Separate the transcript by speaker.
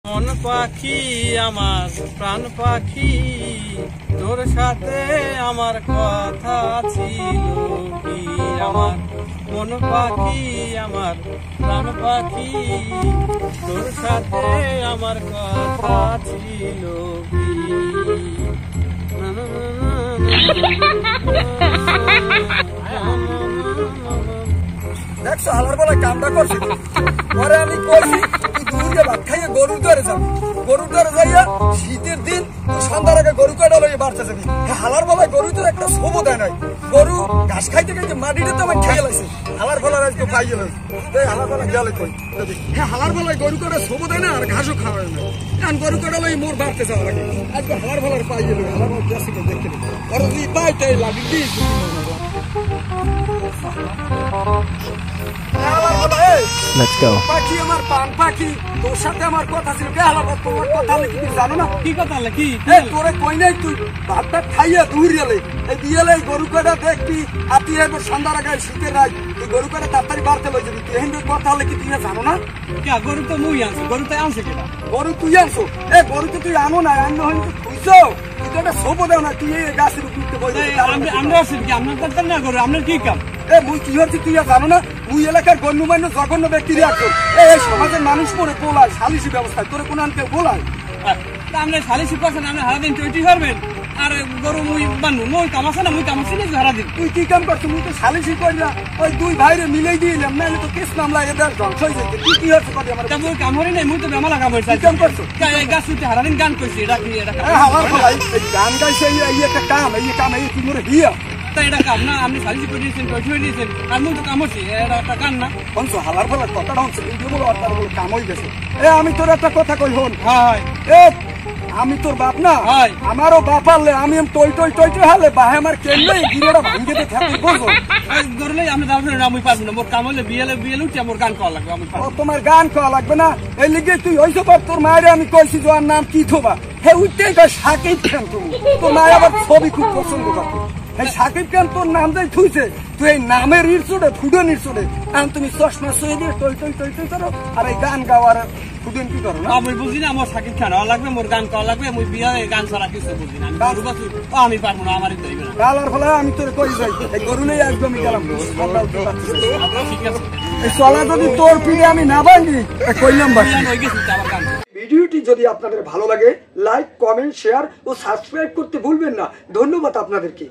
Speaker 1: মন পাখি আমার প্রাণ পাখি, তোর সাথে আমার কথা ছিল কি? আমার মন পাখি আমার প্রাণ পাখি, তোর সাথে আমার কথা ছিল কি?
Speaker 2: দেখছো হালার বলে কামটা করছি, পরে আমি কইছি তুই দুর্গে ভাত খাইয়ে গরুর দ্বারে যাবি, গরুর দ্বারে যাইয়া শীতের দিন তুই সন্ধ্যার আগে গরু কাটা লইয়ে বাড়তে যাবি। হালার বলায় গরু তোর একটা শোভো দেয় নাই, গরু ঘাস খাইতে খাইতে মাটিতে তো আমার খেয়ে লাগছে। হালার বলার আজকে পাইয়ে লই হালার বলা গেলে কই হালার বলায় গরু কাটা শোভো দেয় না আর ঘাসও খাওয়ায় না, কারণ গরু কাটা লই মোর বাড়তে যাওয়া লাগে। আজকে হালার বলার পাইয়ে লই, হালার বলা দেখতে ওর তুই পাইটাই লাগি দিস
Speaker 3: Let's go.
Speaker 2: পাখি আমার পান পাখি, তোর সাথে আমার কথা ছিল। তোমার কথা হলে কি জানো না?
Speaker 1: কি কথা হলে কি?
Speaker 2: তোরে কই নাই তুই ভাতটা খাইয়া দূর গেলে এই বিয়েলে গরু কাটা দেখবি হাতি একবার সন্ধ্যার আগে শীতের রাত তুই গরু কাটা তাড়াতাড়ি বাড়তে লই যাবি। তুই হিন্দুর কথা হলে কি তুই জানো না?
Speaker 1: গরু তো মুই আনছি, গরু তো আনছে কিনা?
Speaker 2: গরু তুই আনছো, গরু তো তুই আনো না, আনো হয়তো তুইছো, তুই তো একটা শোভো দেও না, তুই এই গাছের উপরে বই
Speaker 1: আমরা আছি কি? আপনার করতেন না গরু, আপনার কি কাম?
Speaker 2: মুই কি হচ্ছে তুই জানো না? মুই এলাকার গণ্যমান্য জঘন্য ব্যক্তি রাখছো, এই সমাজের মানুষ পরে পোলায় সালিশি ব্যবস্থায় তোরে কোন আনতে পোলায়।
Speaker 1: আপনি সালিশি করছেন, আপনি সারাদিন চুটি করবেন আর গরু মুই বানু মই কামাছে না, মুই কামাচ্ছি না সারাদিন।
Speaker 2: তুই কি কাম করছো? মুই তো সালিশি করি না, ওই দুই ভাইরে মিলেই দিলাম, নাহলে তো কেস মামলা এদের ধ্বংস হয়ে যেত। তুই কি হচ্ছে কথা আমার?
Speaker 1: মুই কাম করি নাই, মুই তো বেমালা কাম হয়েছে।
Speaker 2: কাম করছো?
Speaker 1: গাছ উঠে সারাদিন গান করছি, এটা কি? এটা
Speaker 2: আমার গান গাইছে এই একটা কাম, এই কাম এই তুই মোরে বিয়া
Speaker 1: তা এটা কাম না? আপনি সালিশি করে দিয়েছেন, করে দিয়েছেন, আর মুই তো কাম হচ্ছি, এটা একটা গান না?
Speaker 2: হনছো হালার ফলার কথাটা হচ্ছে কিন্তু বলো আর তার বলে কাম হয়ে গেছে। আমি তোর একটা কথা কই হন,
Speaker 1: হয়
Speaker 2: আমি তোর বাপ না,
Speaker 1: হয়
Speaker 2: আমারও বাপ আনলে আমি টই টই টই টই হালে বাহে আমার কেনলে গিরেটা ভাঙ্গে দে খেতে করবো
Speaker 1: গরুলে আমি যাবো না, আমি পারবো না। মোর কাম হলে বিয়েলে উঠে মোর গান খাওয়া লাগবে, আমি
Speaker 2: ও তোমার গান খাওয়া লাগবে না। এই লিগে তুই হইছো বাপ, তোর মায়ের আমি কইছি যার নাম কি থোবা, হে উঠতেই কয় সাকিব খান। তুমি তোর মায়ের আবার ছবি খুব পছন্দ করতো, এই সাকিব খান তোর নাম যাই থুইছে, তুই এই নামের ইরচুডে ফুডন ইরচুডে এখন তুমি চশমা সয়ে দিয়ে টই টই টই টই করো আর এই গান গাওয়ার ফুডন কি করো না?
Speaker 1: আমি বুঝি না, আমার সাকিব খান হওয়া লাগবে, মোর গান খাওয়া লাগবে, আমি বিয়ে গান ছাড়া কিছু বুঝি না। আমি পারবো না, আমারই তৈরি না।
Speaker 2: গালার ফলে আমি তোর কই যাই, এই গরু নেই একদমই গেলাম।
Speaker 1: ঠিক আছে,
Speaker 2: এই চলা যদি তোর পিড়ে আমি না ভাঙি কইলাম বাকি।
Speaker 1: হয়ে গেছি আবার গান।
Speaker 2: ভিডিওটি যদি আপনাদের ভালো লাগে লাইক কমেন্ট শেয়ার ও সাবস্ক্রাইব করতে ভুলবেন না। ধন্যবাদ আপনাদেরকে।